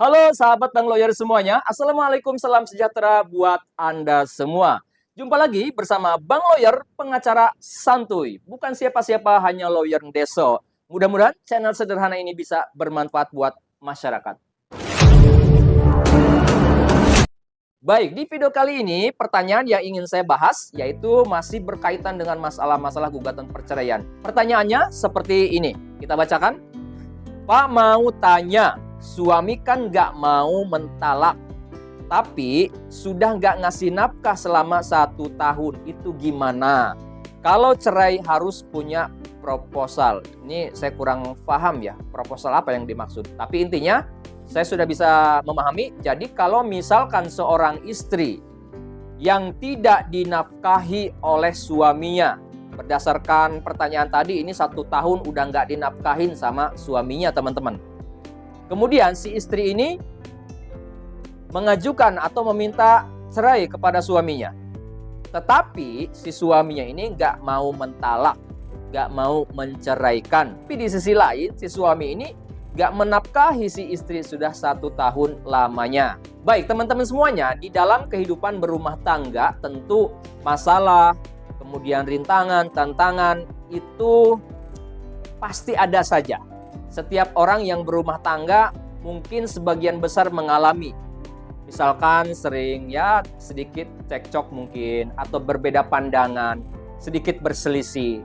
Halo sahabat Bang Lawyer semuanya, Assalamualaikum, salam sejahtera buat Anda semua. Jumpa lagi bersama Bang Lawyer, pengacara santuy. Bukan siapa-siapa, hanya Lawyer Deso. Mudah-mudahan channel sederhana ini bisa bermanfaat buat masyarakat. Baik, di video kali ini pertanyaan yang ingin saya bahas yaitu masih berkaitan dengan masalah-masalah gugatan perceraian. Pertanyaannya seperti ini, kita bacakan. Pak mau tanya, suami kan nggak mau mentalak, tapi sudah nggak ngasih nafkah selama 1 tahun, itu gimana? Kalau cerai harus punya proposal. Ini saya kurang paham ya, proposal apa yang dimaksud. Tapi intinya saya sudah bisa memahami. Jadi kalau misalkan seorang istri yang tidak dinafkahi oleh suaminya, berdasarkan pertanyaan tadi, ini 1 tahun udah nggak dinafkahin sama suaminya, teman-teman. Kemudian si istri ini mengajukan atau meminta cerai kepada suaminya. Tetapi si suaminya ini nggak mau mentalak, nggak mau menceraikan. Tapi di sisi lain si suami ini nggak menafkahi si istri sudah 1 tahun lamanya. Baik teman-teman semuanya, di dalam kehidupan berumah tangga tentu masalah, kemudian rintangan, tantangan itu pasti ada saja. Setiap orang yang berumah tangga mungkin sebagian besar mengalami. Misalkan sering ya sedikit cekcok mungkin, atau berbeda pandangan, sedikit berselisih.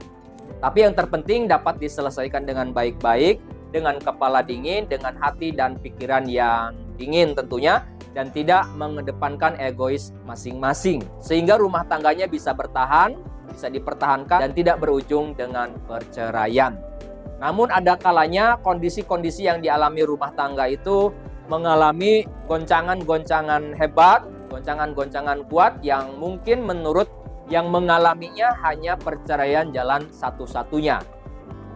Tapi yang terpenting dapat diselesaikan dengan baik-baik, dengan kepala dingin, dengan hati dan pikiran yang dingin tentunya, dan tidak mengedepankan egois masing-masing. Sehingga rumah tangganya bisa bertahan, bisa dipertahankan, dan tidak berujung dengan perceraian. Namun ada kalanya kondisi-kondisi yang dialami rumah tangga itu mengalami goncangan-goncangan hebat, goncangan-goncangan kuat yang mungkin menurut yang mengalaminya hanya perceraian jalan satu-satunya.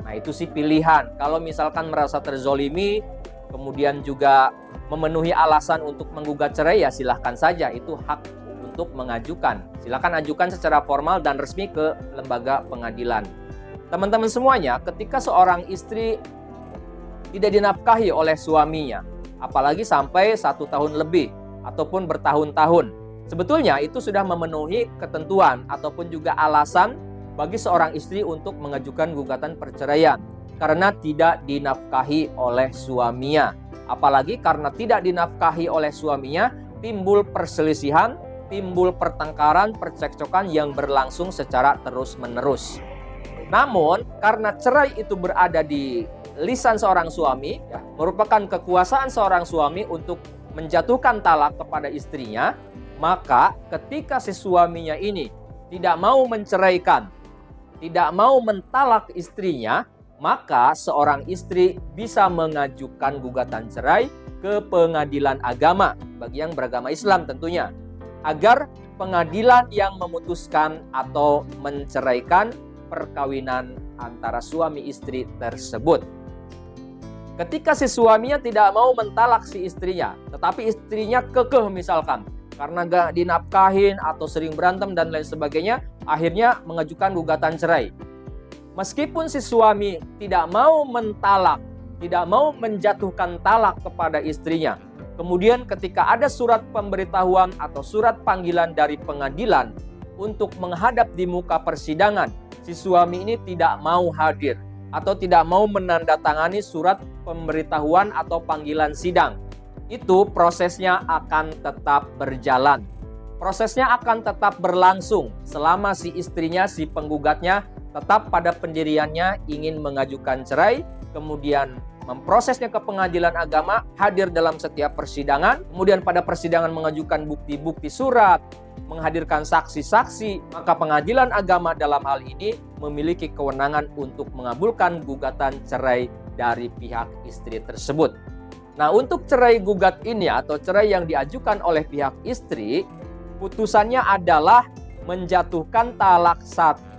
Nah itu sih pilihan. Kalau misalkan merasa terzolimi, kemudian juga memenuhi alasan untuk menggugat cerai, ya silahkan saja. Itu hak untuk mengajukan. Silahkan ajukan secara formal dan resmi ke lembaga pengadilan. Teman-teman semuanya, ketika seorang istri tidak dinafkahi oleh suaminya, apalagi sampai 1 tahun lebih ataupun bertahun-tahun, sebetulnya itu sudah memenuhi ketentuan ataupun juga alasan bagi seorang istri untuk mengajukan gugatan perceraian karena tidak dinafkahi oleh suaminya. Apalagi karena tidak dinafkahi oleh suaminya, timbul perselisihan, timbul pertengkaran, percekcokan yang berlangsung secara terus-menerus. Namun, karena cerai itu berada di lisan seorang suami, ya, merupakan kekuasaan seorang suami untuk menjatuhkan talak kepada istrinya, maka ketika si suaminya ini tidak mau menceraikan, tidak mau mentalak istrinya, maka seorang istri bisa mengajukan gugatan cerai ke pengadilan agama, bagi yang beragama Islam tentunya, agar pengadilan yang memutuskan atau menceraikan perkawinan antara suami istri tersebut. Ketika si suaminya tidak mau mentalak si istrinya, tetapi istrinya kekeh misalkan, karena gak dinafkahin atau sering berantem dan lain sebagainya, akhirnya mengajukan gugatan cerai. Meskipun si suami tidak mau mentalak, tidak mau menjatuhkan talak kepada istrinya, kemudian ketika ada surat pemberitahuan atau surat panggilan dari pengadilan untuk menghadap di muka persidangan, si suami ini tidak mau hadir atau tidak mau menandatangani surat pemberitahuan atau panggilan sidang, itu prosesnya akan tetap berjalan. Prosesnya akan tetap berlangsung selama si istrinya, si penggugatnya tetap pada pendiriannya ingin mengajukan cerai, kemudian memprosesnya ke pengadilan agama, hadir dalam setiap persidangan, kemudian pada persidangan mengajukan bukti-bukti surat, menghadirkan saksi-saksi, maka pengadilan agama dalam hal ini memiliki kewenangan untuk mengabulkan gugatan cerai dari pihak istri tersebut. Nah, untuk cerai gugat ini atau cerai yang diajukan oleh pihak istri, putusannya adalah menjatuhkan talak 1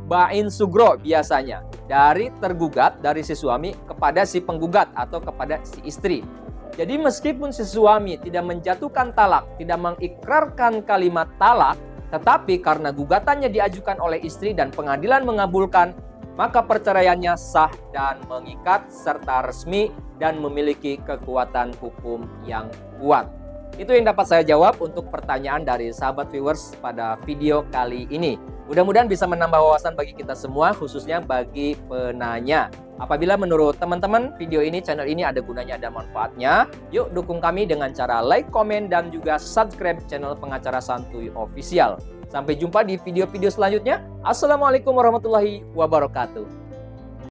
bain sugro biasanya dari tergugat, dari si suami kepada si penggugat atau kepada si istri. Jadi meskipun si suami tidak menjatuhkan talak, tidak mengikrarkan kalimat talak, tetapi karena gugatannya diajukan oleh istri dan pengadilan mengabulkan, maka perceraiannya sah dan mengikat serta resmi dan memiliki kekuatan hukum yang kuat. Itu yang dapat saya jawab untuk pertanyaan dari sahabat viewers pada video kali ini. Mudah-mudahan bisa menambah wawasan bagi kita semua, khususnya bagi penanya. Apabila menurut teman-teman video ini, channel ini ada gunanya dan manfaatnya, yuk dukung kami dengan cara like, komen, dan juga subscribe channel Pengacara Santuy Official. Sampai jumpa di video-video selanjutnya. Assalamualaikum warahmatullahi wabarakatuh.